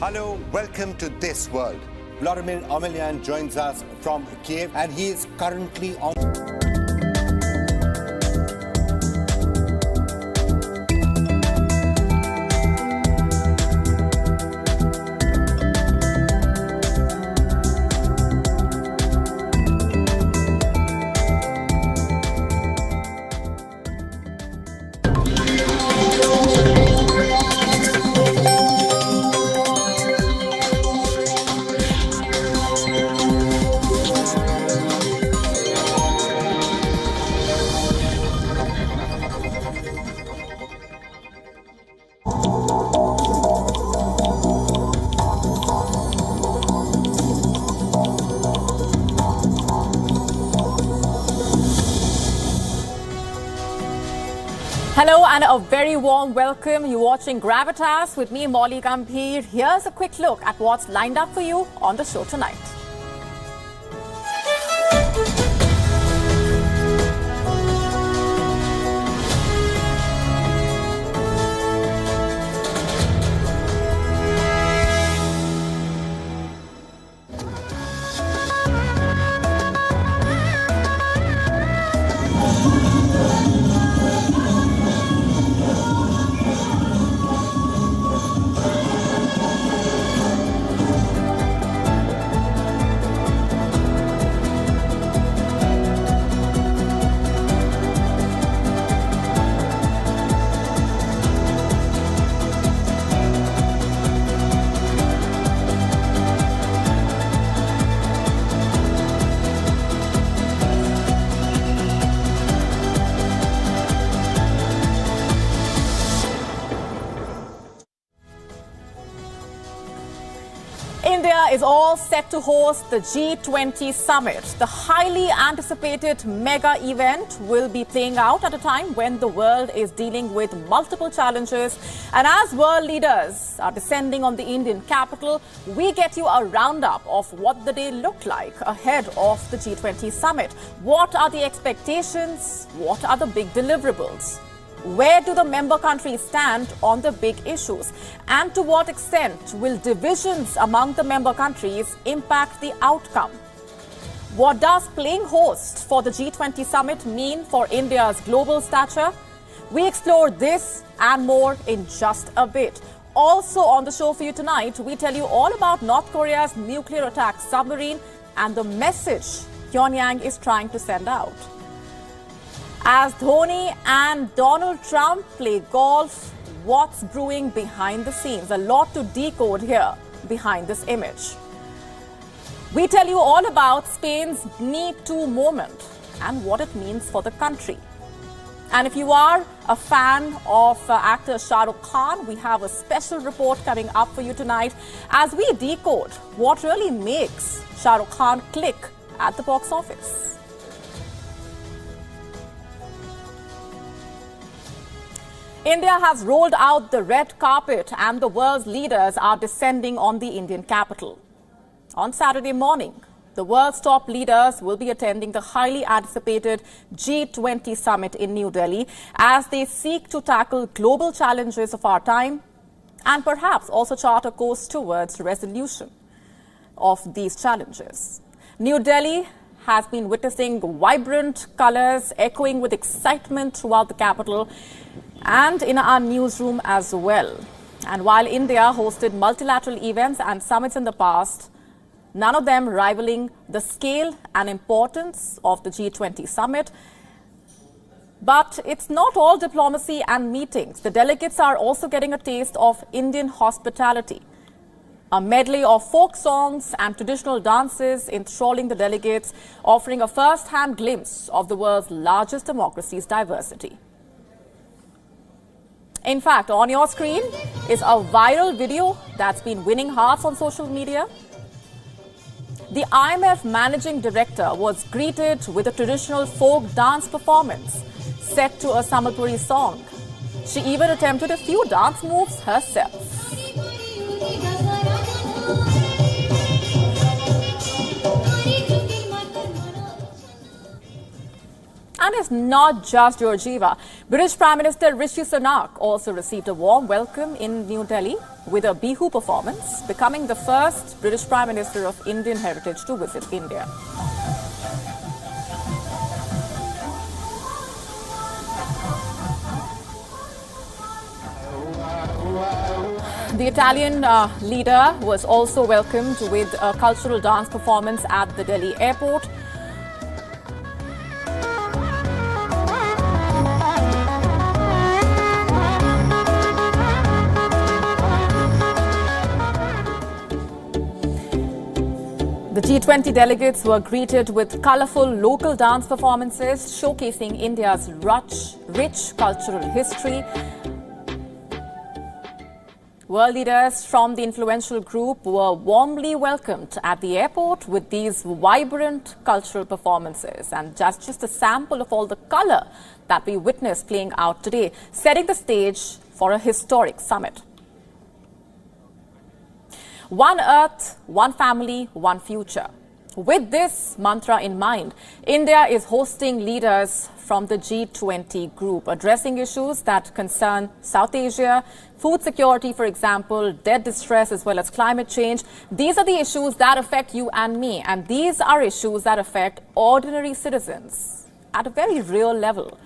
Hello, welcome to This World. Vladimir Amelyan joins us from Kiev and he is currently on... Hello and a very warm welcome. You're watching Gravitas with me, Molly Gambhir. Here's a quick look at what's lined up for you on the show tonight. India is all set to host the G20 Summit. The highly anticipated mega event will be playing out at a time when the world is dealing with multiple challenges. And as world leaders are descending on the Indian capital, we get you a roundup of what the day looked like ahead of the G20 Summit. What are the expectations? What are the big deliverables? Where do the member countries stand on the big issues? And to what extent will divisions among the member countries impact the outcome? What does playing host for the G20 Summit mean for India's global stature? We explore this and more in just a bit. Also on the show for you tonight, we tell you all about North Korea's nuclear attack submarine and the message Pyongyang is trying to send out. As Dhoni and Donald Trump play golf, what's brewing behind the scenes? A lot to decode here behind this image. We tell you all about Spain's Me Too moment and what it means for the country. And if you are a fan of actor Shah Rukh Khan, we have a special report coming up for you tonight as we decode what really makes Shah Rukh Khan click at the box office. India has rolled out the red carpet and the world's leaders are descending on the Indian capital. On Saturday morning, the world's top leaders will be attending the highly anticipated G20 Summit in New Delhi as they seek to tackle global challenges of our time and perhaps also chart a course towards resolution of these challenges. New Delhi has been witnessing vibrant colors echoing with excitement throughout the capital and in our newsroom as well. And while India hosted multilateral events and summits in the past, none of them rivaling the scale and importance of the G20 Summit. But it's not all diplomacy and meetings. The delegates are also getting a taste of Indian hospitality. A medley of folk songs and traditional dances enthralling the delegates, offering a first-hand glimpse of the world's largest democracy's diversity. In fact, on your screen is a viral video that's been winning hearts on social media. The IMF managing director was greeted with a traditional folk dance performance set to a Sambalpuri song. She even attempted a few dance moves herself. And it's not just Georgieva. British Prime Minister Rishi Sunak also received a warm welcome in New Delhi with a Bihu performance, becoming the first British Prime Minister of Indian heritage to visit India. The Italian leader was also welcomed with a cultural dance performance at the Delhi airport. The G20 delegates were greeted with colourful local dance performances showcasing India's rich cultural history. World leaders from the influential group were warmly welcomed at the airport with these vibrant cultural performances. And just a sample of all the colour that we witnessed playing out today, setting the stage for a historic summit. One Earth, one family, one future. With this mantra in mind, India is hosting leaders from the G20 group, addressing issues that concern South Asia, food security, for example, debt distress, as well as climate change. These are the issues that affect you and me, and these are issues that affect ordinary citizens at a very real level.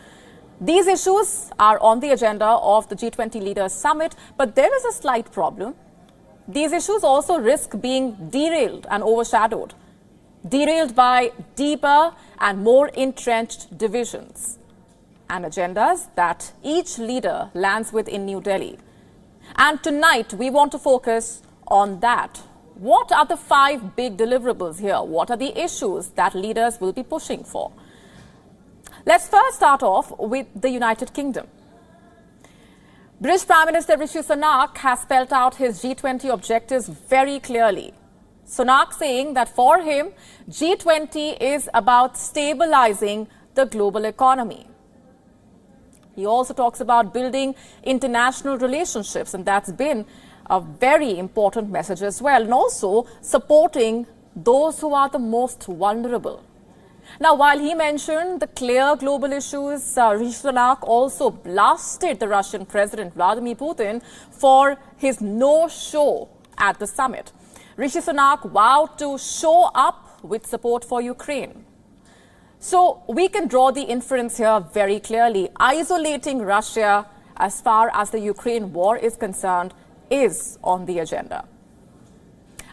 These issues are on the agenda of the G20 Leaders Summit, but there is a slight problem. These issues also risk being derailed and overshadowed. Derailed by deeper and more entrenched divisions and agendas that each leader lands with in New Delhi. And tonight, we want to focus on that. What are the 5 big deliverables here? What are the issues that leaders will be pushing for? Let's first start off with the United Kingdom. British Prime Minister Rishi Sunak has spelled out his G20 objectives very clearly. Sunak saying that for him, G20 is about stabilizing the global economy. He also talks about building international relationships, and that's been a very important message as well, and also supporting those who are the most vulnerable. Now, while he mentioned the clear global issues, Rishi Sunak also blasted the Russian President Vladimir Putin for his no-show at the summit. Rishi Sunak vowed to show up with support for Ukraine. So we can draw the inference here very clearly. Isolating Russia as far as the Ukraine war is concerned is on the agenda.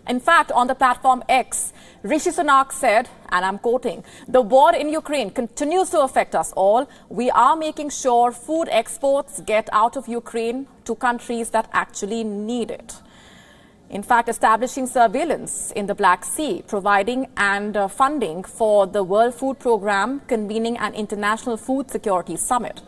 In fact, on the platform X, Rishi Sunak said, and I'm quoting, "The war in Ukraine continues to affect us all. We are making sure food exports get out of Ukraine to countries that actually need it." In fact, establishing surveillance in the Black Sea, providing and funding for the World Food Programme, convening an international food security summit.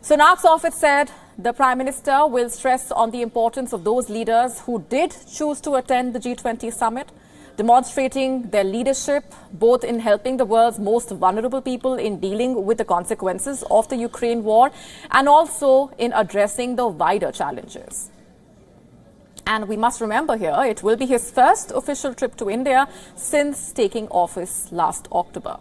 Sunak's office said the Prime Minister will stress on the importance of those leaders who did choose to attend the G20 summit, demonstrating their leadership both in helping the world's most vulnerable people in dealing with the consequences of the Ukraine war and also in addressing the wider challenges. And we must remember here, it will be his first official trip to India since taking office last October.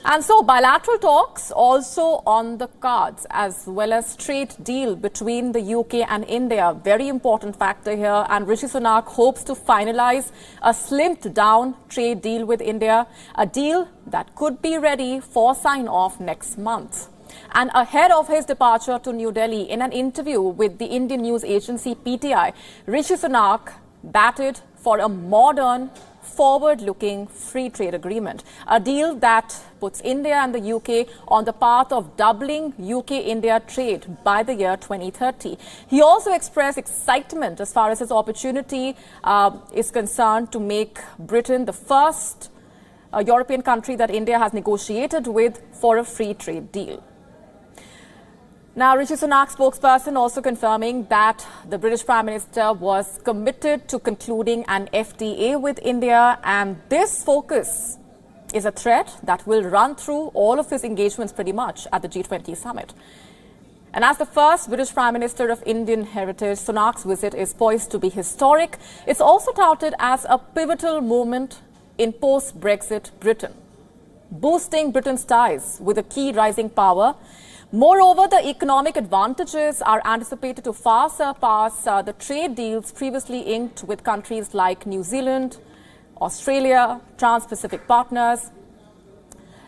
And so bilateral talks also on the cards, as well as trade deal between the UK and India. Very important factor here. And Rishi Sunak hopes to finalize a slimmed down trade deal with India, a deal that could be ready for sign off next month. And ahead of his departure to New Delhi, in an interview with the Indian news agency PTI, Rishi Sunak batted for a modern, forward-looking free trade agreement, a deal that puts India and the UK on the path of doubling UK-India trade by the year 2030. He also expressed excitement as far as his opportunity is concerned to make Britain the first European country that India has negotiated with for a free trade deal. Now, Rishi Sunak's spokesperson also confirming that the British Prime Minister was committed to concluding an FTA with India, and this focus is a thread that will run through all of his engagements pretty much at the G20 summit. And as the first British Prime Minister of Indian heritage, Sunak's visit is poised to be historic. It's also touted as a pivotal moment in post-Brexit Britain. boosting Britain's ties with a key rising power. Moreover, the economic advantages are anticipated to far surpass the trade deals previously inked with countries like New Zealand, Australia, Trans-Pacific partners.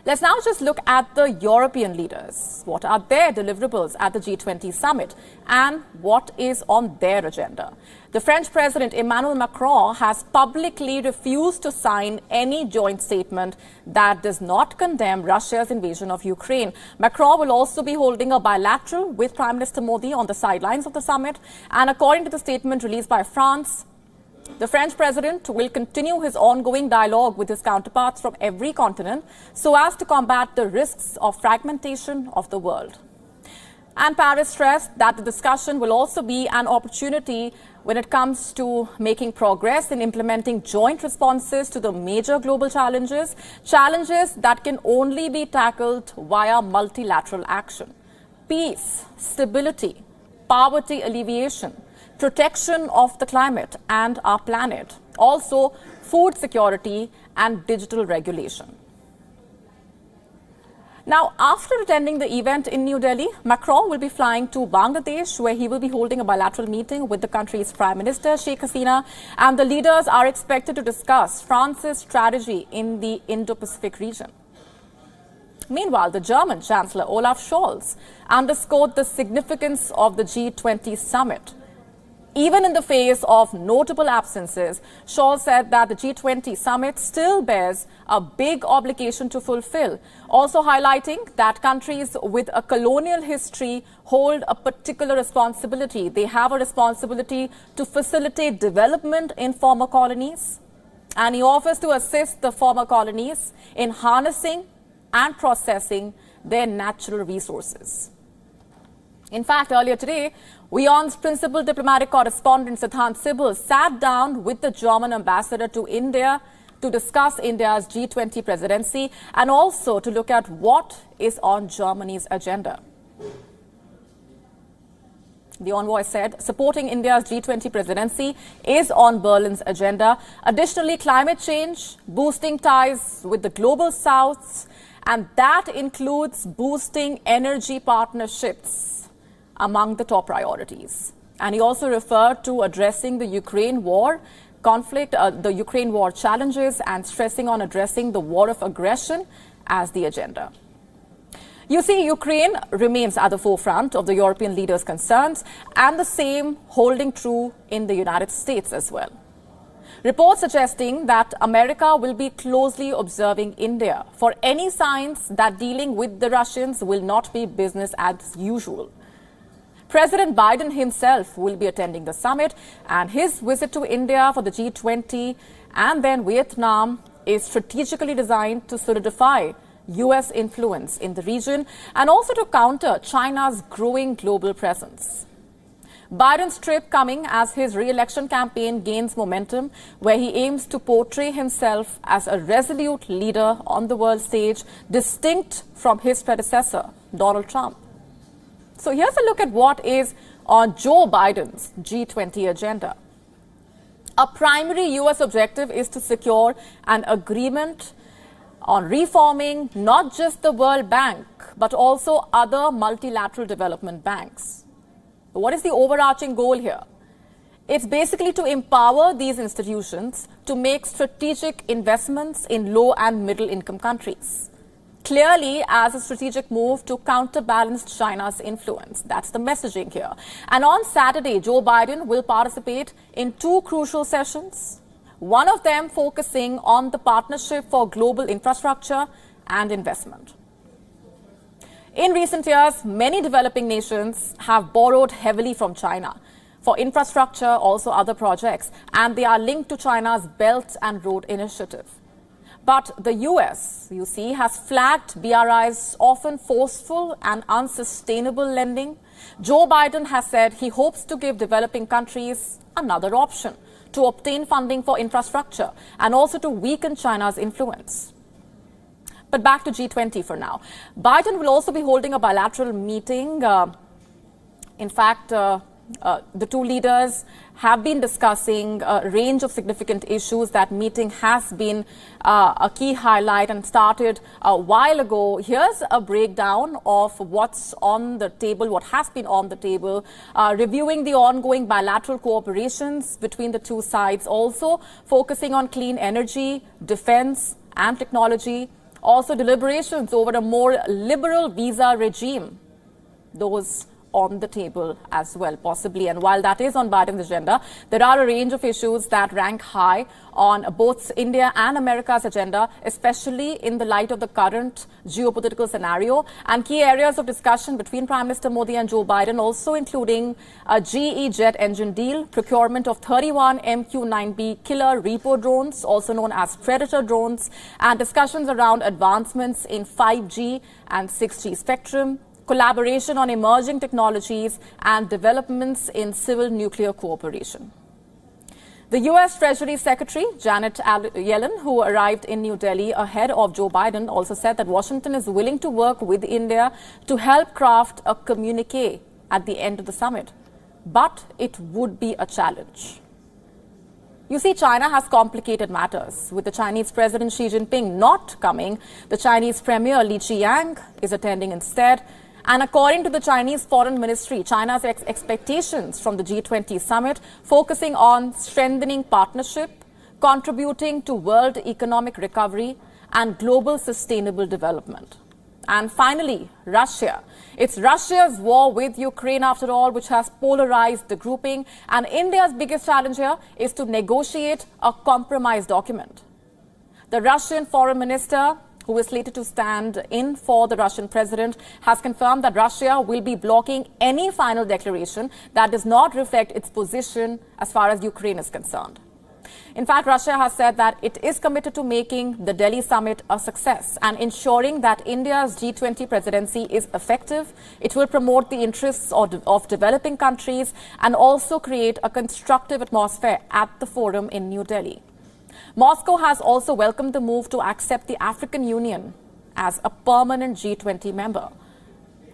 Let's now just look at the European leaders. What are their deliverables at the G20 Summit and what is on their agenda? The French President Emmanuel Macron has publicly refused to sign any joint statement that does not condemn Russia's invasion of Ukraine. Macron will also be holding a bilateral with Prime Minister Modi on the sidelines of the summit. And according to the statement released by France, the French president will continue his ongoing dialogue with his counterparts from every continent so as to combat the risks of fragmentation of the world. And Paris stressed that the discussion will also be an opportunity when it comes to making progress in implementing joint responses to the major global challenges that can only be tackled via multilateral action. Peace, stability, poverty alleviation, protection of the climate and our planet, also food security and digital regulation. Now, after attending the event in New Delhi, Macron will be flying to Bangladesh, where he will be holding a bilateral meeting with the country's Prime Minister, Sheikh Hasina, and the leaders are expected to discuss France's strategy in the Indo-Pacific region. Meanwhile, the German Chancellor Olaf Scholz underscored the significance of the G20 Summit. Even in the face of notable absences, Scholz said that the G20 summit still bears a big obligation to fulfill, also highlighting that countries with a colonial history hold a particular responsibility. They have a responsibility to facilitate development in former colonies, and he offers to assist the former colonies in harnessing and processing their natural resources. In fact, earlier today, WION's principal diplomatic correspondent Siddhant Sibal sat down with the German ambassador to India to discuss India's G20 presidency and also to look at what is on Germany's agenda. The envoy said supporting India's G20 presidency is on Berlin's agenda. Additionally, climate change, boosting ties with the global south, and that includes boosting energy partnerships among the top priorities. And he also referred to addressing the Ukraine war conflict, the Ukraine war challenges, and stressing on addressing the war of aggression as the agenda. You see, Ukraine remains at the forefront of the European leaders' concerns, and the same holding true in the United States as well. Reports suggesting that America will be closely observing India for any signs that dealing with the Russians will not be business as usual. President Biden himself will be attending the summit, and his visit to India for the G20 and then Vietnam is strategically designed to solidify U.S. influence in the region and also to counter China's growing global presence. Biden's trip coming as his re-election campaign gains momentum, where he aims to portray himself as a resolute leader on the world stage, distinct from his predecessor, Donald Trump. So here's a look at what is on Joe Biden's G20 agenda. A primary U.S. objective is to secure an agreement on reforming not just the World Bank, but also other multilateral development banks. What is the overarching goal here? It's basically to empower these institutions to make strategic investments in low and middle income countries. Clearly as a strategic move to counterbalance China's influence. That's the messaging here. And on Saturday, Joe Biden will participate in two crucial sessions, one of them focusing on the Partnership for Global Infrastructure and Investment. In recent years, many developing nations have borrowed heavily from China for infrastructure, also other projects, and they are linked to China's Belt and Road Initiative. But the US, you see, has flagged BRI's often forceful and unsustainable lending. Joe Biden has said he hopes to give developing countries another option to obtain funding for infrastructure and also to weaken China's influence. But back to G20 for now. Biden will also be holding a bilateral meeting. The two leaders have been discussing a range of significant issues. That meeting has been a key highlight and started a while ago. Here's a breakdown of what's on the table, what has been on the table, reviewing the ongoing bilateral cooperations between the two sides, also focusing on clean energy, defense and technology, also deliberations over a more liberal visa regime. Those on the table as well, possibly. And while that is on Biden's agenda, there are a range of issues that rank high on both India and America's agenda, especially in the light of the current geopolitical scenario. And key areas of discussion between Prime Minister Modi and Joe Biden, also including a GE jet engine deal, procurement of 31 MQ-9B killer Reaper drones, also known as Predator drones, and discussions around advancements in 5G and 6G spectrum, collaboration on emerging technologies and developments in civil nuclear cooperation. The U.S. Treasury Secretary Janet Yellen, who arrived in New Delhi ahead of Joe Biden, also said that Washington is willing to work with India to help craft a communique at the end of the summit. But it would be a challenge. You see, China has complicated matters. With the Chinese President Xi Jinping not coming, the Chinese Premier Li Qiang is attending instead. And according to the Chinese Foreign Ministry, China's expectations from the G20 Summit focusing on strengthening partnership, contributing to world economic recovery and global sustainable development. And finally, Russia. It's Russia's war with Ukraine, after all, which has polarized the grouping. And India's biggest challenge here is to negotiate a compromise document. The Russian foreign minister, who is slated to stand in for the Russian president, has confirmed that Russia will be blocking any final declaration that does not reflect its position as far as Ukraine is concerned. In fact, Russia has said that it is committed to making the Delhi summit a success and ensuring that India's G20 presidency is effective. It will promote the interests of developing countries and also create a constructive atmosphere at the forum in New Delhi. Moscow has also welcomed the move to accept the African Union as a permanent G20 member.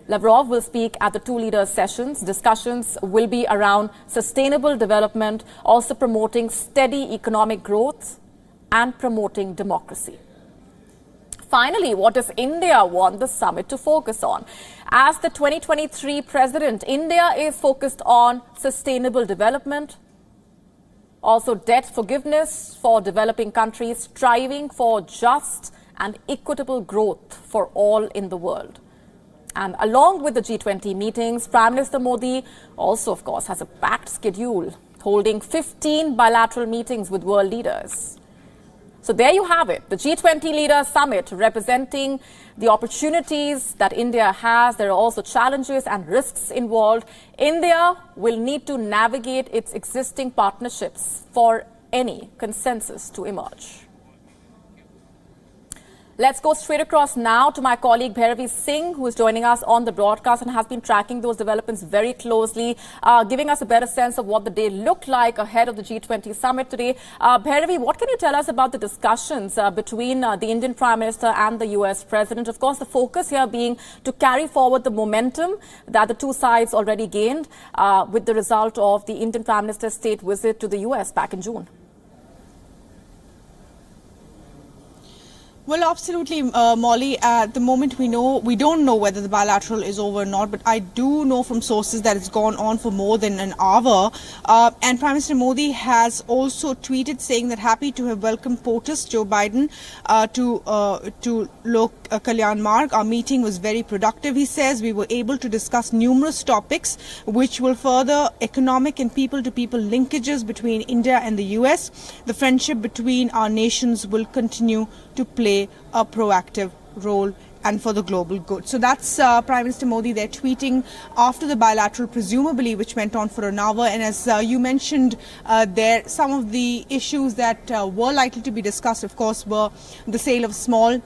Lavrov will speak at the two leaders' sessions. Discussions will be around sustainable development, also promoting steady economic growth and promoting democracy. Finally, what does India want the summit to focus on? As the 2023 president, India is focused on sustainable development, also debt forgiveness for developing countries, striving for just and equitable growth for all in the world. And along with the G20 meetings, Prime Minister Modi also, of course, has a packed schedule, holding 15 bilateral meetings with world leaders. So there you have it, the G20 Leaders Summit representing the opportunities that India has. There are also challenges and risks involved. India will need to navigate its existing partnerships for any consensus to emerge. Let's go straight across now to my colleague Bhairavi Singh, who is joining us on the broadcast and has been tracking those developments very closely, giving us a better sense of what the day looked like ahead of the G20 summit today. Bhairavi, what can you tell us about the discussions between the Indian Prime Minister and the US President? Of course, the focus here being to carry forward the momentum that the two sides already gained with the result of the Indian Prime Minister's state visit to the US back in June. Well, absolutely, Molly. At the moment, we don't know whether the bilateral is over or not, but I do know from sources that it's gone on for more than an hour. And Prime Minister Modi has also tweeted saying that happy to have welcomed POTUS, Joe Biden, to Lok Kalyan Marg. Our meeting was very productive, he says. We were able to discuss numerous topics which will further economic and people-to-people linkages between India and the US. The friendship between our nations will continue to play a proactive role and for the global good. So that's Prime Minister Modi there tweeting after the bilateral, presumably, which went on for an hour. And as you mentioned there, some of the issues that were likely to be discussed, of course, were the sale of small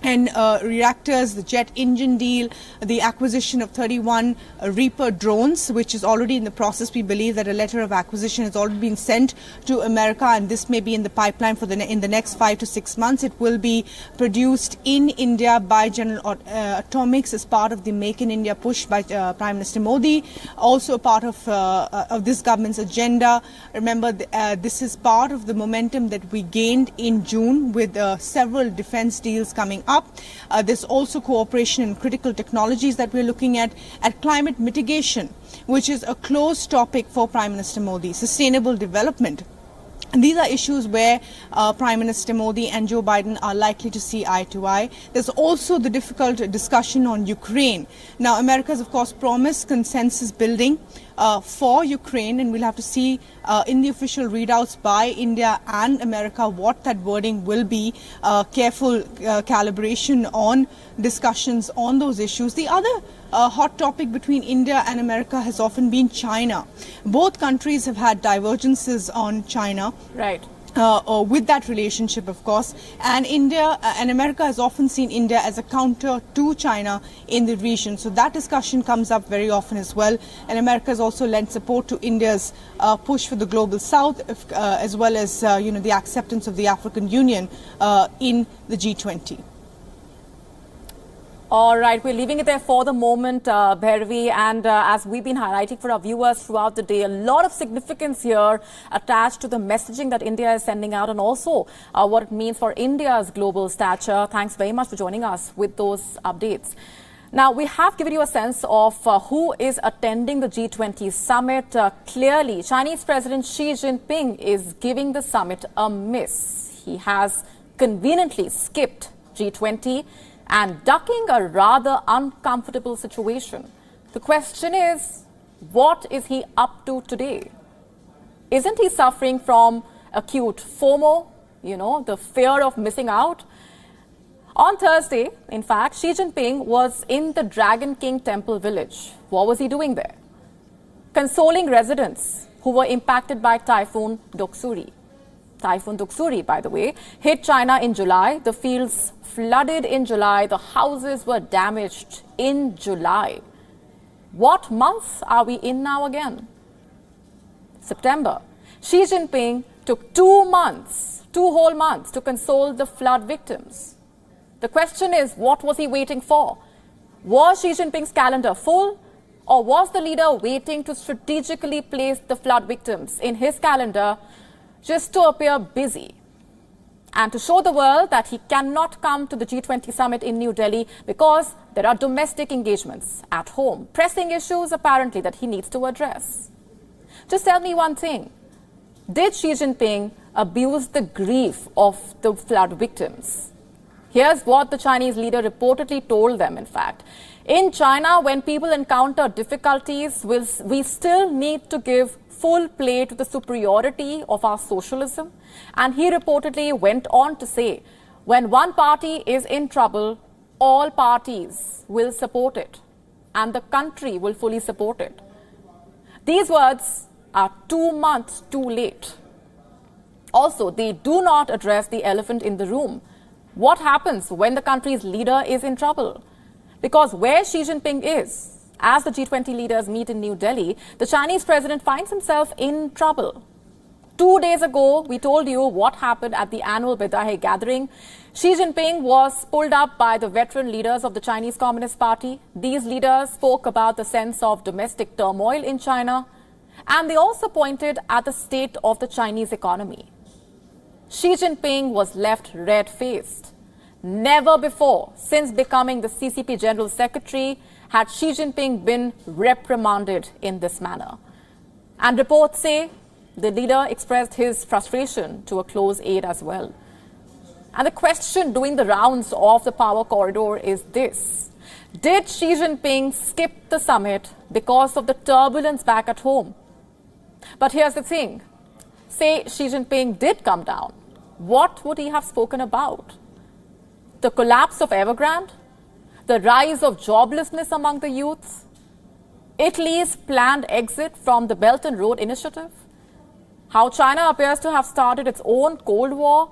and reactors, the jet engine deal, the acquisition of 31 Reaper drones, which is already in the process. We believe that a letter of acquisition has already been sent to America, and this may be in the pipeline for in the next 5 to 6 months. It will be produced in India by General Atomics as part of the Make in India push by Prime Minister Modi, also a part of this government's agenda. Remember, this is part of the momentum that we gained in June with several defense deals coming up. There's also cooperation in critical technologies that we're looking at climate mitigation, which is a close topic for Prime Minister Modi, sustainable development. And these are issues where Prime Minister Modi and Joe Biden are likely to see eye to eye. There's also the difficult discussion on Ukraine. Now, America has, of course, promised consensus building for Ukraine, and we'll have to see in the official readouts by India and America what that wording will be. Careful calibration on discussions on those issues. The other hot topic between India and America has often been China. Both countries have had divergences on China. Right. With that relationship, of course, and India and America has often seen India as a counter to China in the region. So that discussion comes up very often as well. And America has also lent support to India's push for the global south, as well as the acceptance of the African Union in the G20. All right, we're leaving it there for the moment, Bhairavi, and as we've been highlighting for our viewers throughout the day, a lot of significance here attached to the messaging that India is sending out and also what it means for India's global stature. Thanks very much for joining us with those updates. Now, we have given you a sense of who is attending the G20 summit. Clearly, Chinese President Xi Jinping is giving the summit a miss. He has conveniently skipped G20 and ducking a rather uncomfortable situation. The question is, what is he up to today? Isn't he suffering from acute FOMO, the fear of missing out? On Thursday, in fact, Xi Jinping was in the Dragon King Temple village. What was he doing there? Consoling residents who were impacted by Typhoon Doksuri. Typhoon Doksuri, by the way, hit China in July. The fields flooded in July. The houses were damaged in July. What month are we in now again? September. Xi Jinping took 2 whole months to console the flood victims. The question is, what was he waiting for? Was Xi Jinping's calendar full, or was the leader waiting to strategically place the flood victims in his calendar just to appear busy and to show the world that he cannot come to the G20 summit in New Delhi because there are domestic engagements at home, pressing issues apparently that he needs to address? Just tell me one thing. Did Xi Jinping abuse the grief of the flood victims? Here's what the Chinese leader reportedly told them, in fact. In China, when people encounter difficulties, we still need to give full play to the superiority of our socialism. And he reportedly went on to say, when one party is in trouble, all parties will support it and the country will fully support it. These words are 2 months too late. Also, they do not address the elephant in the room. What happens when the country's leader is in trouble? Because where Xi Jinping is, as the G20 leaders meet in New Delhi, the Chinese president finds himself in trouble. 2 days ago, we told you what happened at the annual Bedahe gathering. Xi Jinping was pulled up by the veteran leaders of the Chinese Communist Party. These leaders spoke about the sense of domestic turmoil in China, and they also pointed at the state of the Chinese economy. Xi Jinping was left red-faced. Never before, since becoming the CCP General Secretary, had Xi Jinping been reprimanded in this manner. And reports say the leader expressed his frustration to a close aide as well. And the question doing the rounds of the power corridor is this. Did Xi Jinping skip the summit because of the turbulence back at home? But here's the thing. Say Xi Jinping did come down. What would he have spoken about? The collapse of Evergrande? The rise of joblessness among the youths? Italy's planned exit from the Belt and Road Initiative? How China appears to have started its own Cold War?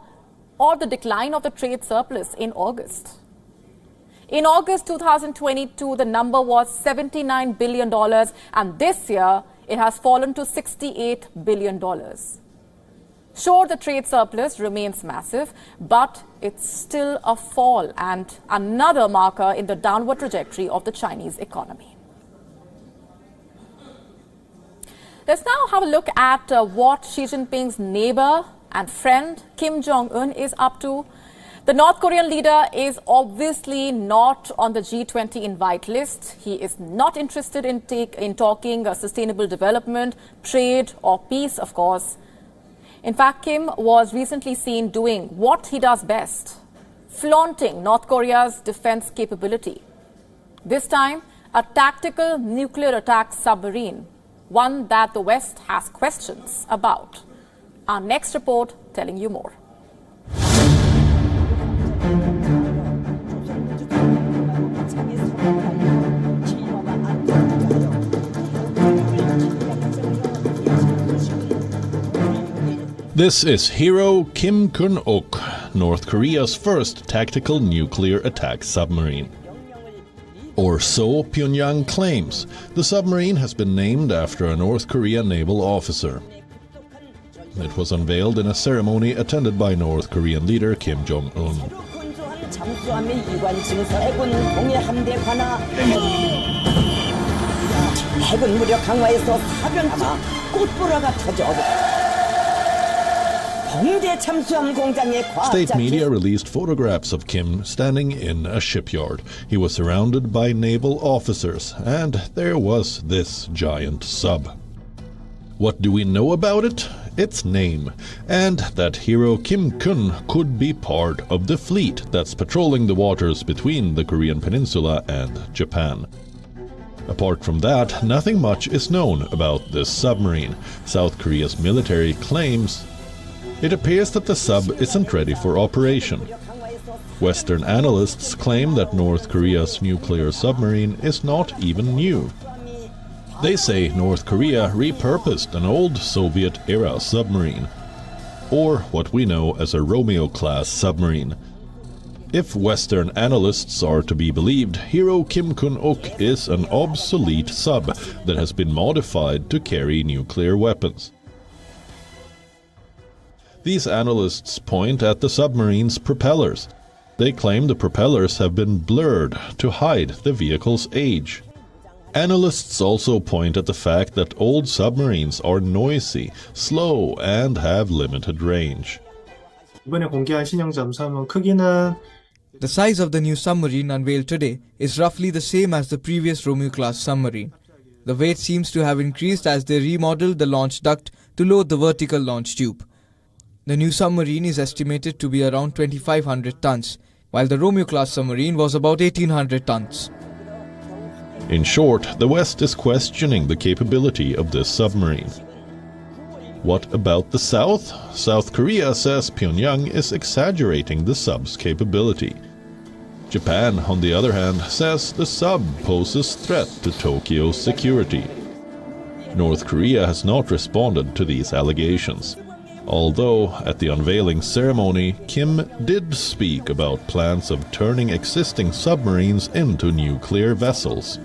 Or the decline of the trade surplus in August? In August 2022, the number was $79 billion, and this year it has fallen to $68 billion. Sure, the trade surplus remains massive, but it's still a fall and another marker in the downward trajectory of the Chinese economy. Let's now have a look at what Xi Jinping's neighbor and friend Kim Jong-un is up to. The North Korean leader is obviously not on the G20 invite list. He is not interested in talking sustainable development, trade or peace, of course. In fact, Kim was recently seen doing what he does best, flaunting North Korea's defense capability. This time, a tactical nuclear attack submarine, one that the West has questions about. Our next report telling you more. This is Hero Kim Kun-ok, North Korea's first tactical nuclear attack submarine. Or so Pyongyang claims. The submarine has been named after a North Korean naval officer. It was unveiled in a ceremony attended by North Korean leader Kim Jong-un. State media released photographs of Kim standing in a shipyard. He was surrounded by naval officers, and there was this giant sub. What do we know about it? Its name, and that hero Kim Kun could be part of the fleet that's patrolling the waters between the Korean peninsula and Japan. Apart from that, nothing much is known about this submarine. South Korea's military claims it appears that the sub isn't ready for operation. Western analysts claim that North Korea's nuclear submarine is not even new. They say North Korea repurposed an old Soviet-era submarine, or what we know as a Romeo-class submarine. If Western analysts are to be believed, Hero Kim Kun-ok is an obsolete sub that has been modified to carry nuclear weapons. These analysts point at the submarine's propellers. They claim the propellers have been blurred to hide the vehicle's age. Analysts also point at the fact that old submarines are noisy, slow, and have limited range. The size of the new submarine unveiled today is roughly the same as the previous Romeo-class submarine. The weight seems to have increased as they remodeled the launch duct to load the vertical launch tube. The new submarine is estimated to be around 2,500 tons, while the Romeo-class submarine was about 1,800 tons. In short, the West is questioning the capability of this submarine. What about the South? South Korea says Pyongyang is exaggerating the sub's capability. Japan, on the other hand, says the sub poses threat to Tokyo's security. North Korea has not responded to these allegations. Although, at the unveiling ceremony, Kim did speak about plans of turning existing submarines into nuclear vessels.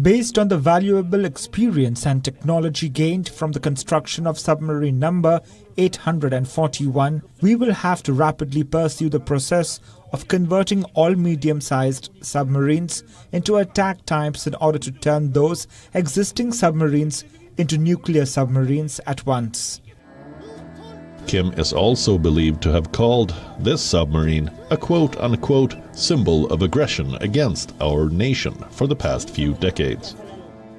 Based on the valuable experience and technology gained from the construction of submarine number 841, we will have to rapidly pursue the process of converting all medium-sized submarines into attack types in order to turn those existing submarines into nuclear submarines at once. Kim is also believed to have called this submarine a quote-unquote symbol of aggression against our nation for the past few decades,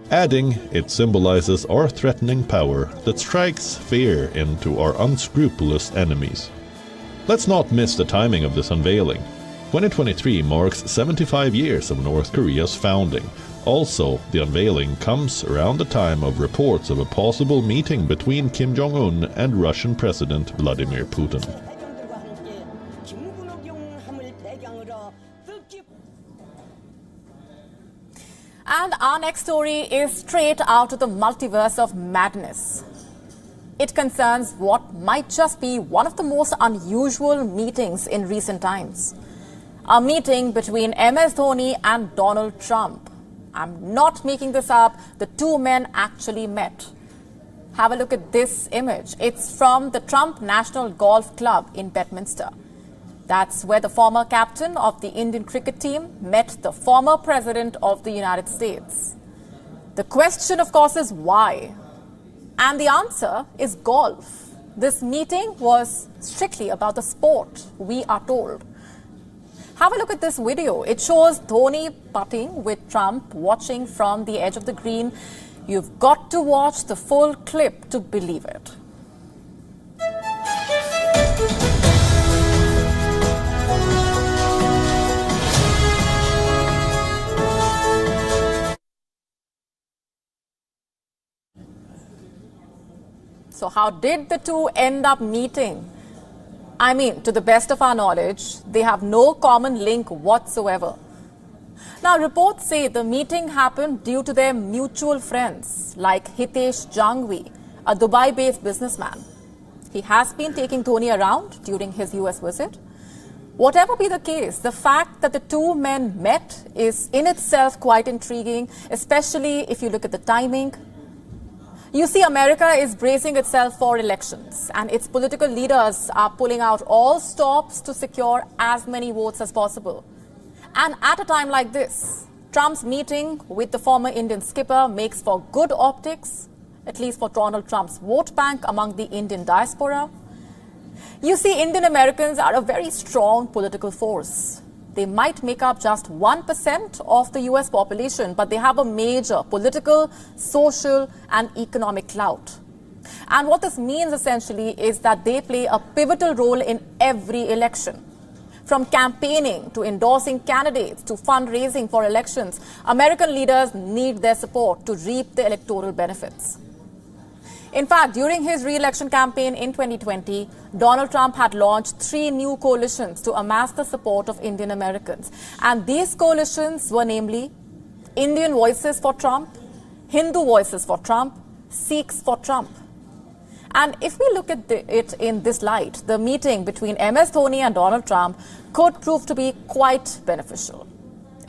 adding it symbolizes our threatening power that strikes fear into our unscrupulous enemies. Let's not miss the timing of this unveiling. 2023 marks 75 years of North Korea's founding. Also, the unveiling comes around the time of reports of a possible meeting between Kim Jong-un and Russian President Vladimir Putin. And our next story is straight out of the multiverse of madness. It concerns what might just be one of the most unusual meetings in recent times. A meeting between MS Dhoni and Donald Trump. I'm not making this up. The two men actually met. Have a look at this image. It's from the Trump National Golf Club in Bedminster. That's where the former captain of the Indian cricket team met the former president of the United States. The question, of course, is why? And the answer is golf. This meeting was strictly about the sport, we are told. Have a look at this video. It shows Dhoni putting with Trump watching from the edge of the green. You've got to watch the full clip to believe it. So how did the two end up meeting? I mean, to the best of our knowledge, they have no common link whatsoever. Now, reports say the meeting happened due to their mutual friends like Hitesh Jangvi, a Dubai-based businessman. He has been taking Dhoni around during his US visit. Whatever be the case, the fact that the two men met is in itself quite intriguing, especially if you look at the timing. You see, America is bracing itself for elections, and its political leaders are pulling out all stops to secure as many votes as possible. And at a time like this, Trump's meeting with the former Indian skipper makes for good optics, at least for Donald Trump's vote bank among the Indian diaspora. You see, Indian Americans are a very strong political force. They might make up just 1% of the US population, but they have a major political, social, and economic clout. And what this means essentially is that they play a pivotal role in every election. From campaigning to endorsing candidates to fundraising for elections, American leaders need their support to reap the electoral benefits. In fact, during his re-election campaign in 2020, Donald Trump had launched 3 new coalitions to amass the support of Indian Americans. And these coalitions were namely Indian Voices for Trump, Hindu Voices for Trump, Sikhs for Trump. And if we look at it in this light, the meeting between MS Dhoni and Donald Trump could prove to be quite beneficial,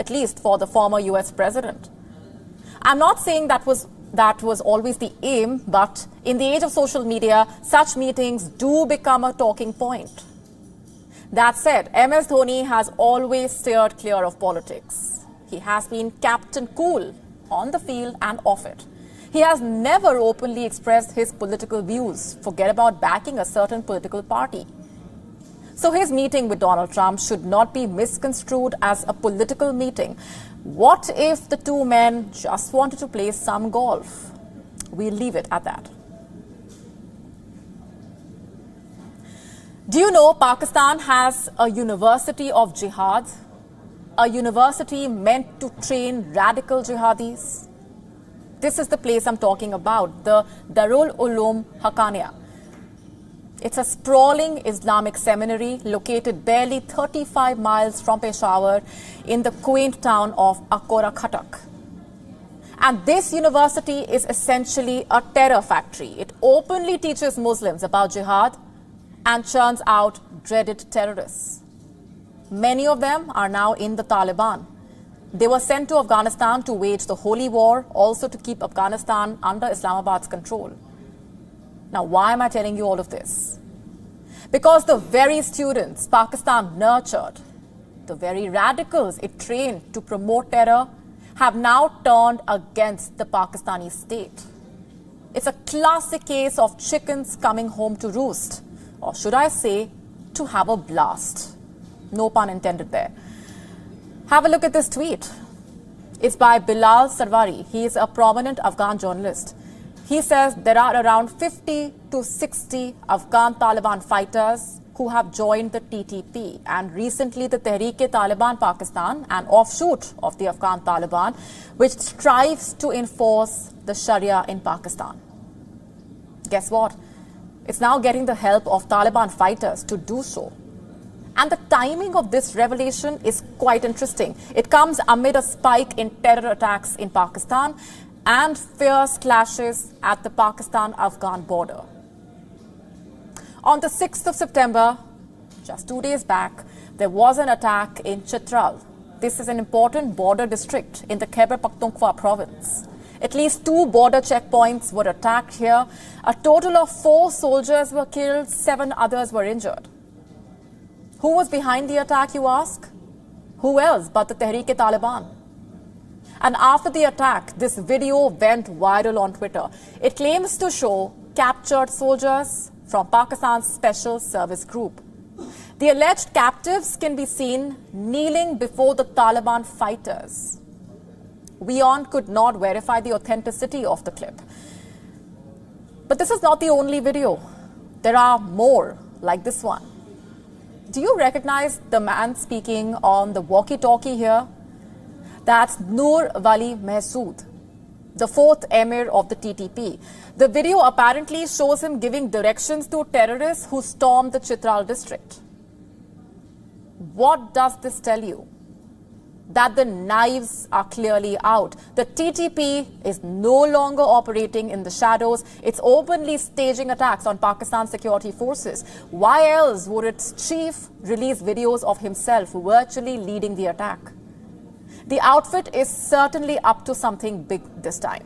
at least for the former US president. I'm not saying that was always the aim, but in the age of social media, such meetings do become a talking point. That said, MS Dhoni has always steered clear of politics. He has been Captain Cool on the field and off it. He has never openly expressed his political views. Forget about backing a certain political party. So his meeting with Donald Trump should not be misconstrued as a political meeting. What if the two men just wanted to play some golf? We'll leave it at that. Do you know Pakistan has a university of jihad? A university meant to train radical jihadis? This is the place I'm talking about, the Darul Uloom Haqqaniya. It's a sprawling Islamic seminary located barely 35 miles from Peshawar in the quaint town of Akora Khatak. And this university is essentially a terror factory. It openly teaches Muslims about jihad and churns out dreaded terrorists. Many of them are now in the Taliban. They were sent to Afghanistan to wage the holy war, also to keep Afghanistan under Islamabad's control. Now, why am I telling you all of this? Because the very students Pakistan nurtured, the very radicals it trained to promote terror, have now turned against the Pakistani state. It's a classic case of chickens coming home to roost, or should I say, to have a blast. No pun intended there. Have a look at this tweet. It's by Bilal Sarwari. He is a prominent Afghan journalist. He says there are around 50 to 60 Afghan Taliban fighters who have joined the TTP, and recently the Tehreek-e-Taliban Pakistan, an offshoot of the Afghan Taliban, which strives to enforce the Sharia in Pakistan. Guess what? It's now getting the help of Taliban fighters to do so. And the timing of this revelation is quite interesting. It comes amid a spike in terror attacks in Pakistan and fierce clashes at the Pakistan-Afghan border. On the 6th of September, just 2 days back, there was an attack in Chitral. This is an important border district in the Khyber Pakhtunkhwa province. At least 2 border checkpoints were attacked here. A total of 4 soldiers were killed, 7 others were injured. Who was behind the attack, you ask? Who else but the Tehreek-e-Taliban? And after the attack, this video went viral on Twitter. It claims to show captured soldiers from Pakistan's Special Service Group. The alleged captives can be seen kneeling before the Taliban fighters. WION could not verify the authenticity of the clip. But this is not the only video. There are more like this one. Do you recognize the man speaking on the walkie-talkie here? That's Noor Wali Mehsood, the 4th emir of the TTP. The video apparently shows him giving directions to terrorists who stormed the Chitral district. What does this tell you? That the knives are clearly out. The TTP is no longer operating in the shadows. It's openly staging attacks on Pakistan's security forces. Why else would its chief release videos of himself virtually leading the attack? The outfit is certainly up to something big this time.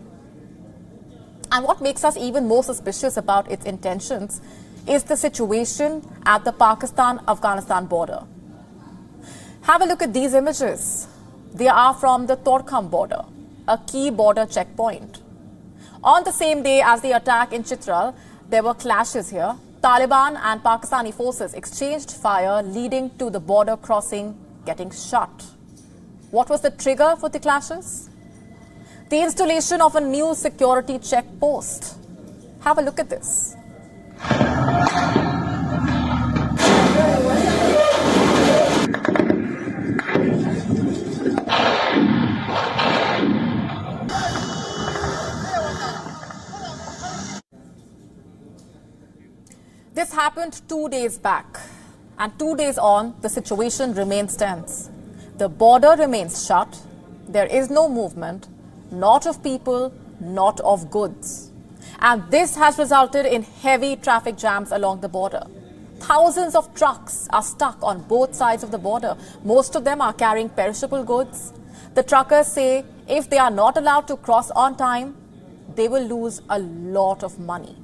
And what makes us even more suspicious about its intentions is the situation at the Pakistan-Afghanistan border. Have a look at these images. They are from the Torkham border, a key border checkpoint. On the same day as the attack in Chitral, there were clashes here. Taliban and Pakistani forces exchanged fire, leading to the border crossing getting shut. What was the trigger for the clashes? The installation of a new security checkpost. Have a look at this. This happened 2 days back, and 2 days on, the situation remains tense. The border remains shut. There is no movement, not of people, not of goods. And this has resulted in heavy traffic jams along the border. Thousands of trucks are stuck on both sides of the border. Most of them are carrying perishable goods. The truckers say if they are not allowed to cross on time, they will lose a lot of money.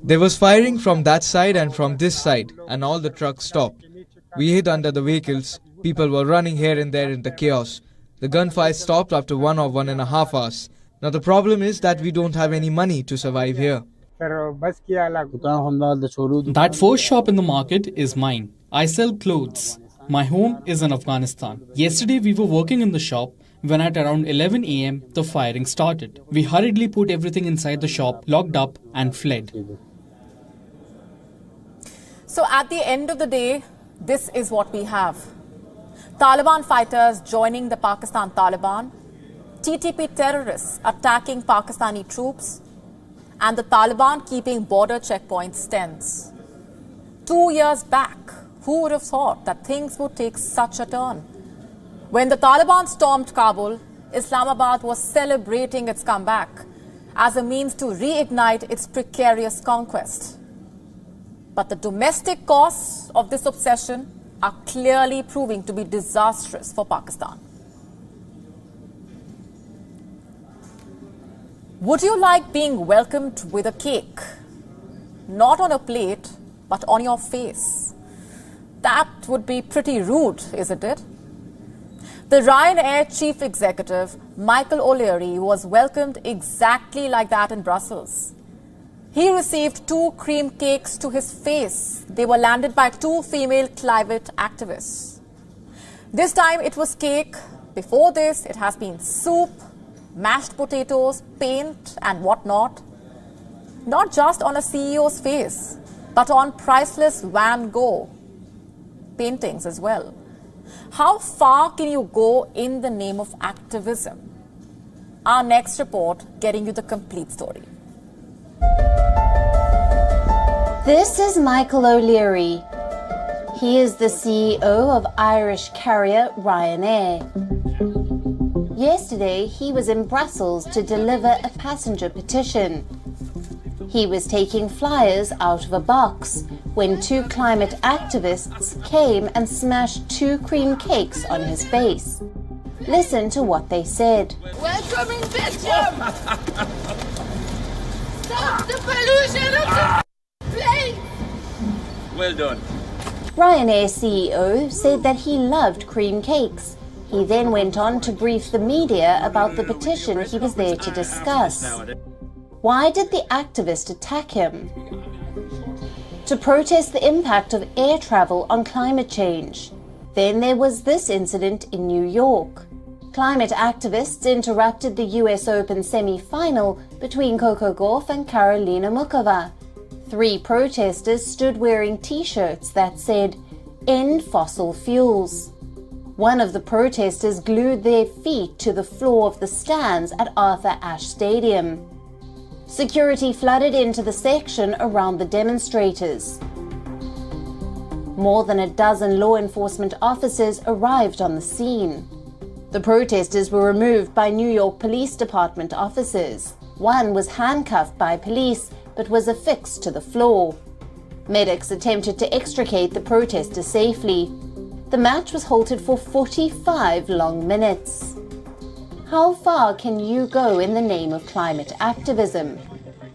There was firing from that side and from this side, and all the trucks stopped. We hid under the vehicles. People were running here and there in the chaos. The gunfire stopped after 1 or 1.5 hours. Now the problem is that we don't have any money to survive here. That first shop in the market is mine. I sell clothes. My home is in Afghanistan. Yesterday we were working in the shop when at around 11 a.m. the firing started. We hurriedly put everything inside the shop, locked up and fled. So at the end of the day, this is what we have. Taliban fighters joining the Pakistan Taliban, TTP terrorists attacking Pakistani troops, and the Taliban keeping border checkpoints tense. 2 years back, who would have thought that things would take such a turn? When the Taliban stormed Kabul, Islamabad was celebrating its comeback as a means to reignite its precarious conquest. But the domestic costs of this obsession are clearly proving to be disastrous for Pakistan. Would you like being welcomed with a cake? Not on a plate, but on your face. That would be pretty rude, isn't it? The Ryanair chief executive, Michael O'Leary, was welcomed exactly like that in Brussels. He received 2 cream cakes to his face. They were landed by 2 female climate activists. This time it was cake. Before this, it has been soup, mashed potatoes, paint and whatnot. Not just on a CEO's face, but on priceless Van Gogh paintings as well. How far can you go in the name of activism? Our next report getting you the complete story. This is Michael O'Leary. He is the CEO of Irish carrier Ryanair. Yesterday, he was in Brussels to deliver a passenger petition. He was taking flyers out of a box when two climate activists came and smashed 2 cream cakes on his face. Listen to what they said. Welcome in Belgium! Stop the pollution of the place! Well done. Ryanair CEO said that he loved cream cakes. He then went on to brief the media about the petition he was there to discuss. Why did the activist attack him? To protest the impact of air travel on climate change. Then there was this incident in New York. Climate activists interrupted the US Open semi-final between Coco Gauff and Karolina Muchova. 3 protesters stood wearing T-shirts that said, "End fossil fuels." One of the protesters glued their feet to the floor of the stands at Arthur Ashe Stadium. Security flooded into the section around the demonstrators. More than a dozen law enforcement officers arrived on the scene. The protesters were removed by New York Police Department officers. One was handcuffed by police but was affixed to the floor. Medics attempted to extricate the protesters safely. The match was halted for 45 long minutes. How far can you go in the name of climate activism?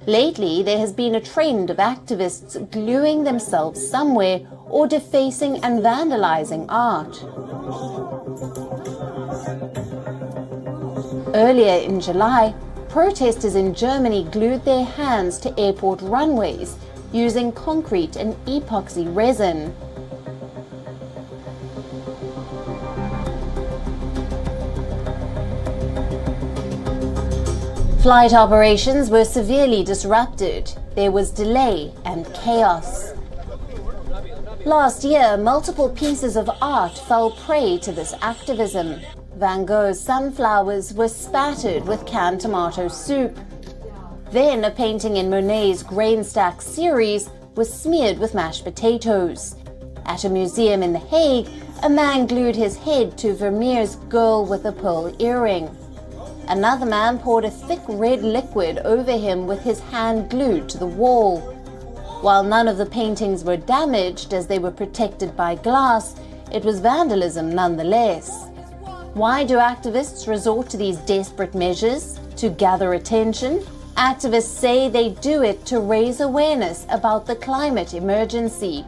Lately, there has been a trend of activists gluing themselves somewhere or defacing and vandalizing art. Earlier in July, protesters in Germany glued their hands to airport runways using concrete and epoxy resin. Flight operations were severely disrupted. There was delay and chaos. Last year, multiple pieces of art fell prey to this activism. Van Gogh's sunflowers were spattered with canned tomato soup. Then a painting in Monet's Grain Stack series was smeared with mashed potatoes. At a museum in The Hague, a man glued his head to Vermeer's Girl with a Pearl Earring. Another man poured a thick red liquid over him with his hand glued to the wall. While none of the paintings were damaged as they were protected by glass, it was vandalism nonetheless. Why do activists resort to these desperate measures? To gather attention? Activists say they do it to raise awareness about the climate emergency.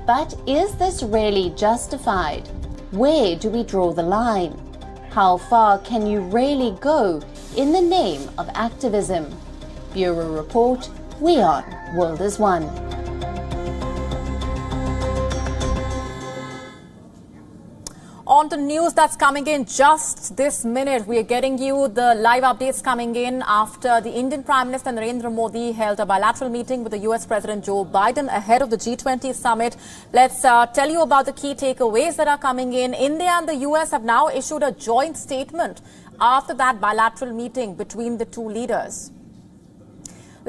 But is this really justified? Where do we draw the line? How far can you really go in the name of activism? Bureau Report, WION, World is One. On to news that's coming in just this minute. We are getting you the live updates coming in after the Indian Prime Minister Narendra Modi held a bilateral meeting with the US President Joe Biden ahead of the G20 Summit. Let's tell you about the key takeaways that are coming in. India and the US have now issued a joint statement after that bilateral meeting between the two leaders.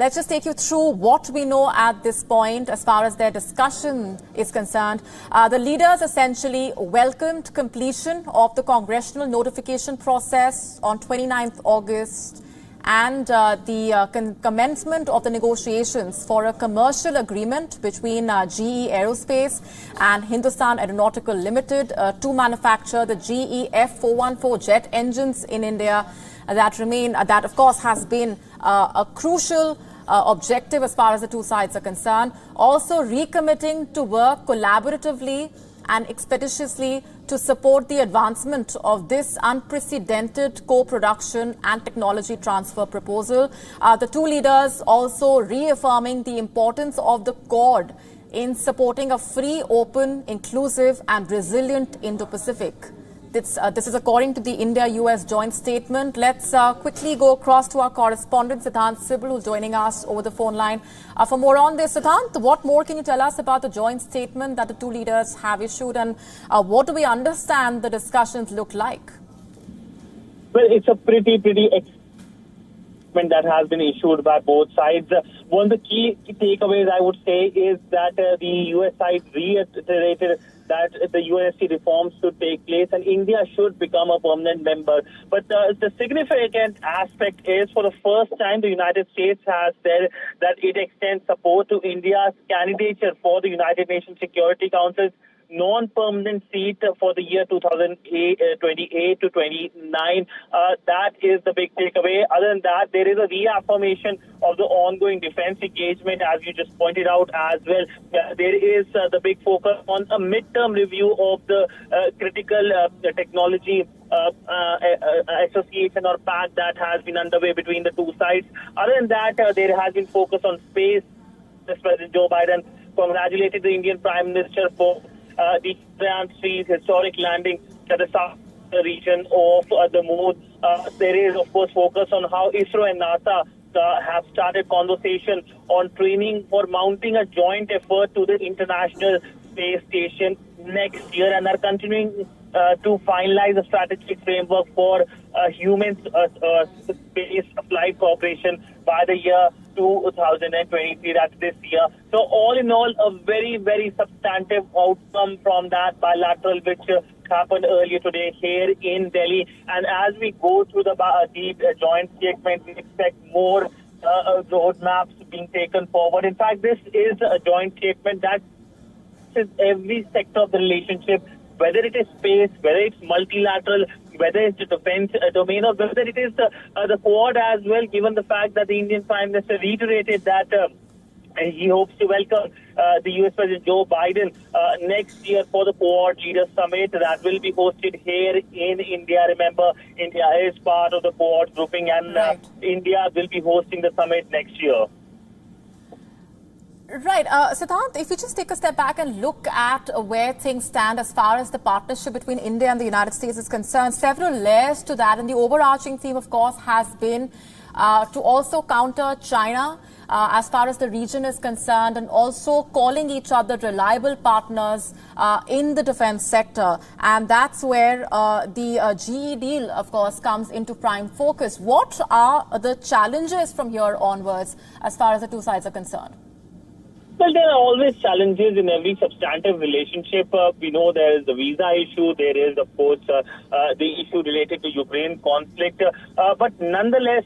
Let's just take you through what we know at this point as far as their discussion is concerned. The leaders essentially welcomed completion of the congressional notification process on 29th August and the commencement of the negotiations for a commercial agreement between GE Aerospace and Hindustan Aeronautical Limited to manufacture the GE F414 jet engines in India. That of course has been a crucial objective as far as the two sides are concerned. Also recommitting to work collaboratively and expeditiously to support the advancement of this unprecedented co-production and technology transfer proposal. The two leaders also reaffirming the importance of the Quad in supporting a free, open, inclusive and resilient Indo-Pacific. This is according to the India-US joint statement. Let's quickly go across to our correspondent, Siddhant Sibal, who's joining us over the phone line. For more on this, Siddhant, what more can you tell us about the joint statement that the two leaders have issued, and what do we understand the discussions look like? Well, it's a pretty statement that has been issued by both sides. One of the key takeaways, I would say, is that the US side reiterated that the UNSC reforms should take place and India should become a permanent member. But the significant aspect is, for the first time, the United States has said that it extends support to India's candidature for the United Nations Security Council's non-permanent seat for the year 2028 to 29. That is the big takeaway. Other than that, there is a reaffirmation of the ongoing defense engagement, as you just pointed out as well. There is the big focus on a midterm review of the critical technology association or pact that has been underway between the two sides. Other than that, there has been focus on space. President Joe Biden congratulated the Indian Prime Minister for the Chandrayaan 3's historic landing at the south region of the moon. There is, of course, focus on how ISRO and NASA have started conversation on training for mounting a joint effort to the International Space Station next year, and are continuing to finalize a strategic framework for human space flight cooperation by the year 2023, that's this year. So all in all, a very, very substantive outcome from that bilateral, which happened earlier today here in Delhi. And as we go through the joint statement, we expect more roadmaps being taken forward. In fact, this is a joint statement that is every sector of the relationship, whether it is space, whether it's multilateral, whether it's the defense domain, or whether it is the Quad as well, given the fact that the Indian Prime Minister reiterated that he hopes to welcome the US President Joe Biden next year for the Quad Leaders Summit that will be hosted here in India. Remember, India is part of the Quad grouping, and India will be hosting the summit next year. Right. Siddhant, if you just take a step back and look at where things stand as far as the partnership between India and the United States is concerned, several layers to that. And the overarching theme, of course, has been to also counter China as far as the region is concerned, and also calling each other reliable partners in the defense sector. And that's where the GE deal, of course, comes into prime focus. What are the challenges from here onwards as far as the two sides are concerned? Well, there are always challenges in every substantive relationship. We know there is the visa issue. There is, of course, the issue related to Ukraine conflict. But nonetheless,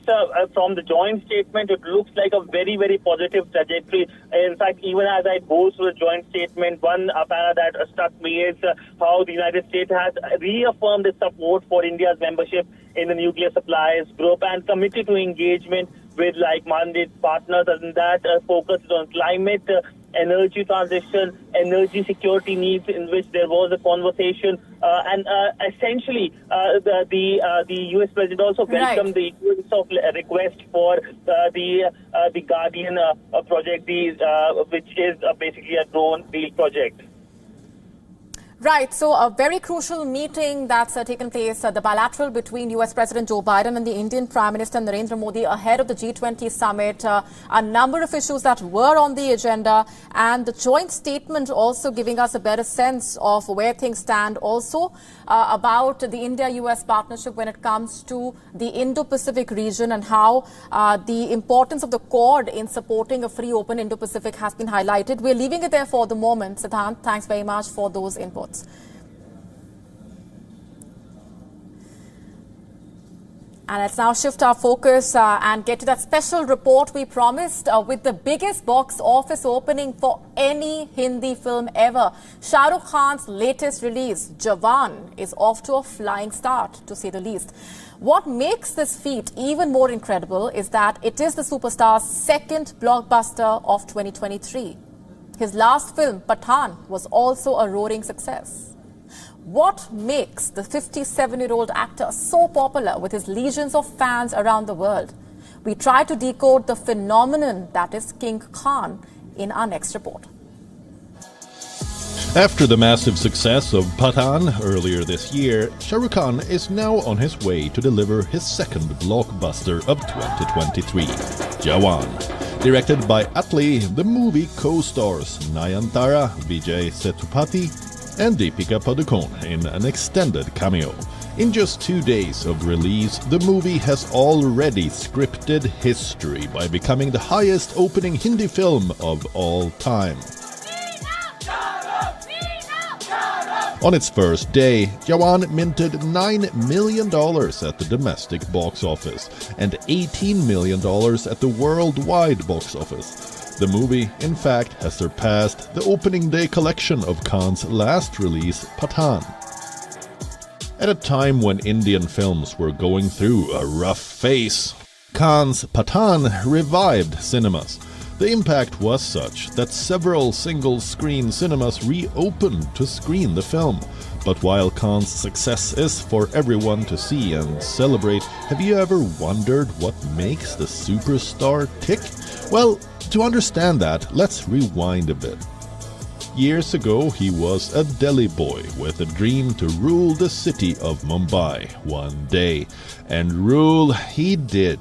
from the joint statement, it looks like a very, very positive trajectory. In fact, even as I go through the joint statement, one para that struck me is how the United States has reaffirmed its support for India's membership in the nuclear suppliers group and committed to engagement with like-minded partners, and that focuses on climate, energy transition, energy security needs, in which there was a conversation, and essentially the U.S. President also welcomed the issuance of request for the Guardian project, which is basically a drone deal project. Right. So a very crucial meeting that's taken place, the bilateral between US President Joe Biden and the Indian Prime Minister Narendra Modi ahead of the G20 Summit. A number of issues that were on the agenda, and the joint statement also giving us a better sense of where things stand, also about the India-US partnership when it comes to the Indo-Pacific region, and how the importance of the Quad in supporting a free, open Indo-Pacific has been highlighted. We're leaving it there for the moment. Siddhant, thanks very much for those inputs. And let's now shift our focus and get to that special report we promised with the biggest box office opening for any Hindi film ever. Shah Rukh Khan's latest release, Jawan, is off to a flying start, to say the least. What makes this feat even more incredible is that it is the superstar's second blockbuster of 2023. His last film, Pathaan, was also a roaring success. What makes the 57-year-old actor so popular with his legions of fans around the world? We try to decode the phenomenon that is King Khan in our next report. After the massive success of Pathaan earlier this year, Shah Rukh Khan is now on his way to deliver his second blockbuster of 2023, Jawan. Directed by Atlee, the movie co-stars Nayanthara, Vijay Sethupathi, and Deepika Padukone in an extended cameo. In just 2 days of release, the movie has already scripted history by becoming the highest opening Hindi film of all time. On its first day, WION minted $9 million at the domestic box office and $18 million at the worldwide box office. The movie, in fact, has surpassed the opening day collection of Khan's last release, Pathan. At a time when Indian films were going through a rough phase, Khan's Pathan revived cinemas. The impact was such that several single-screen cinemas reopened to screen the film. But while Khan's success is for everyone to see and celebrate, have you ever wondered what makes the superstar tick? Well, to understand that, let's rewind a bit. Years ago, he was a Delhi boy with a dream to rule the city of Mumbai one day. And rule he did.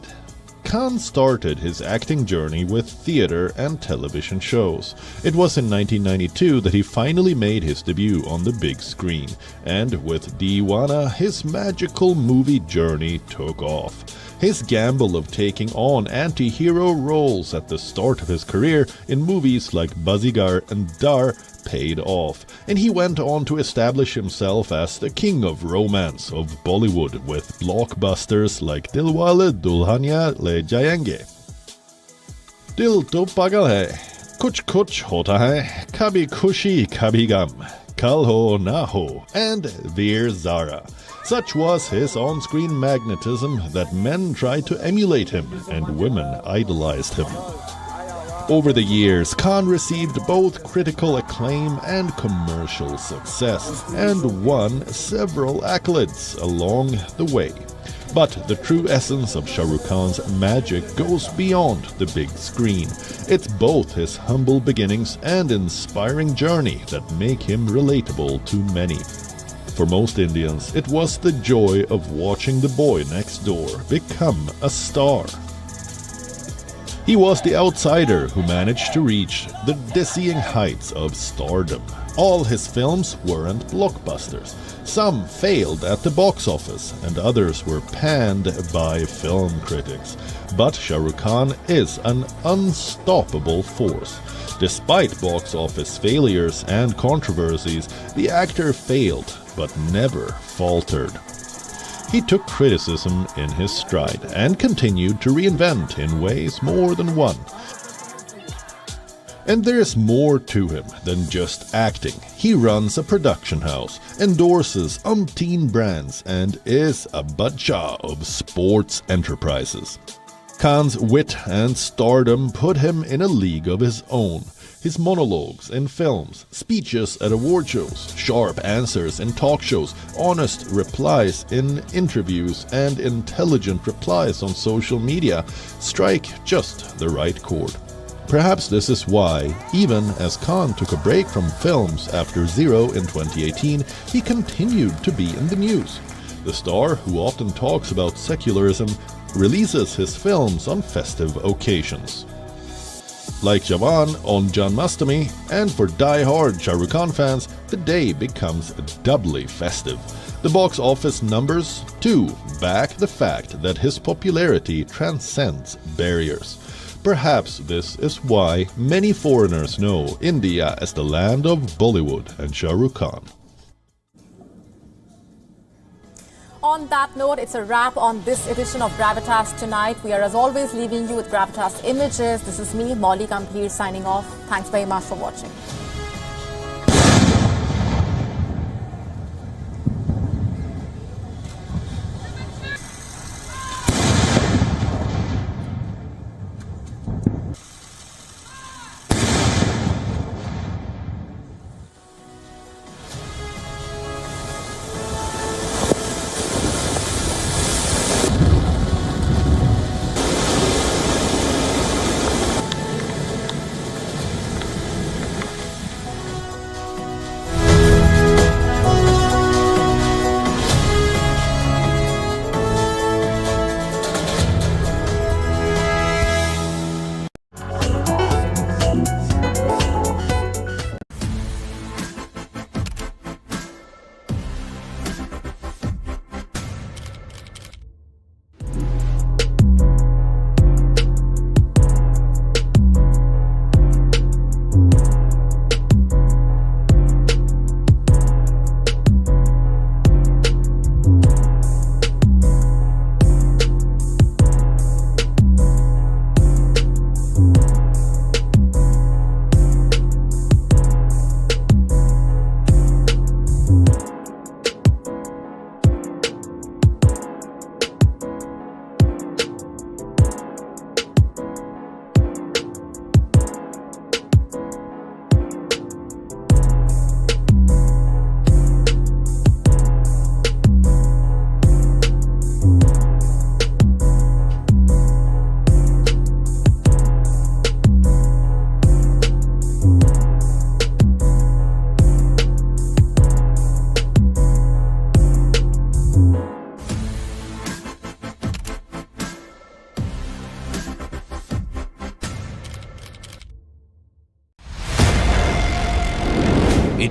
Khan started his acting journey with theater and television shows. It was in 1992 that he finally made his debut on the big screen, and with Deewana, his magical movie journey took off. His gamble of taking on anti-hero roles at the start of his career in movies like Bazigar and Dar paid off, and he went on to establish himself as the king of romance of Bollywood with blockbusters like Dilwale Dulhania Le Jayenge, Dil To Pagal Hai, Kuch Kuch Hota Hai, Kabhi Khushi Kabhi Gum, Kal Ho Na Ho, and Veer Zara. Such was his on-screen magnetism that men tried to emulate him and women idolized him. Over the years, Khan received both critical acclaim and commercial success, and won several accolades along the way. But the true essence of Shah Rukh Khan's magic goes beyond the big screen. It's both his humble beginnings and inspiring journey that make him relatable to many. For most Indians, it was the joy of watching the boy next door become a star. He was the outsider who managed to reach the dizzying heights of stardom. All his films weren't blockbusters. Some failed at the box office, and others were panned by film critics. But Shah Rukh Khan is an unstoppable force. Despite box office failures and controversies, the actor failed, but never faltered. He took criticism in his stride and continued to reinvent in ways more than one. And there's more to him than just acting. He runs a production house, endorses umpteen brands, and is a Badshah of sports enterprises. Khan's wit and stardom put him in a league of his own. His monologues in films, speeches at award shows, sharp answers in talk shows, honest replies in interviews, and intelligent replies on social media strike just the right chord. Perhaps this is why, even as Khan took a break from films after Zero in 2018, he continued to be in the news. The star, who often talks about secularism, releases his films on festive occasions. Like Jawan on Janmashtami, and for die-hard Shah Rukh Khan fans, the day becomes doubly festive. The box office numbers, too, back the fact that his popularity transcends barriers. Perhaps this is why many foreigners know India as the land of Bollywood and Shah Rukh Khan. On that note, it's a wrap on this edition of Gravitas tonight. We are, as always, leaving you with Gravitas images. This is me, Molly Gambhir, signing off. Thanks very much for watching.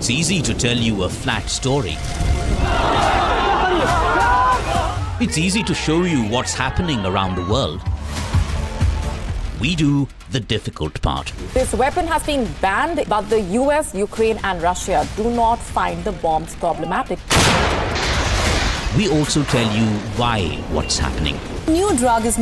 It's easy to tell you a flat story. It's easy to show you what's happening around the world. We do the difficult part. This weapon has been banned, but the US, Ukraine and Russia do not find the bombs problematic. We also tell you why what's happening. New drug is made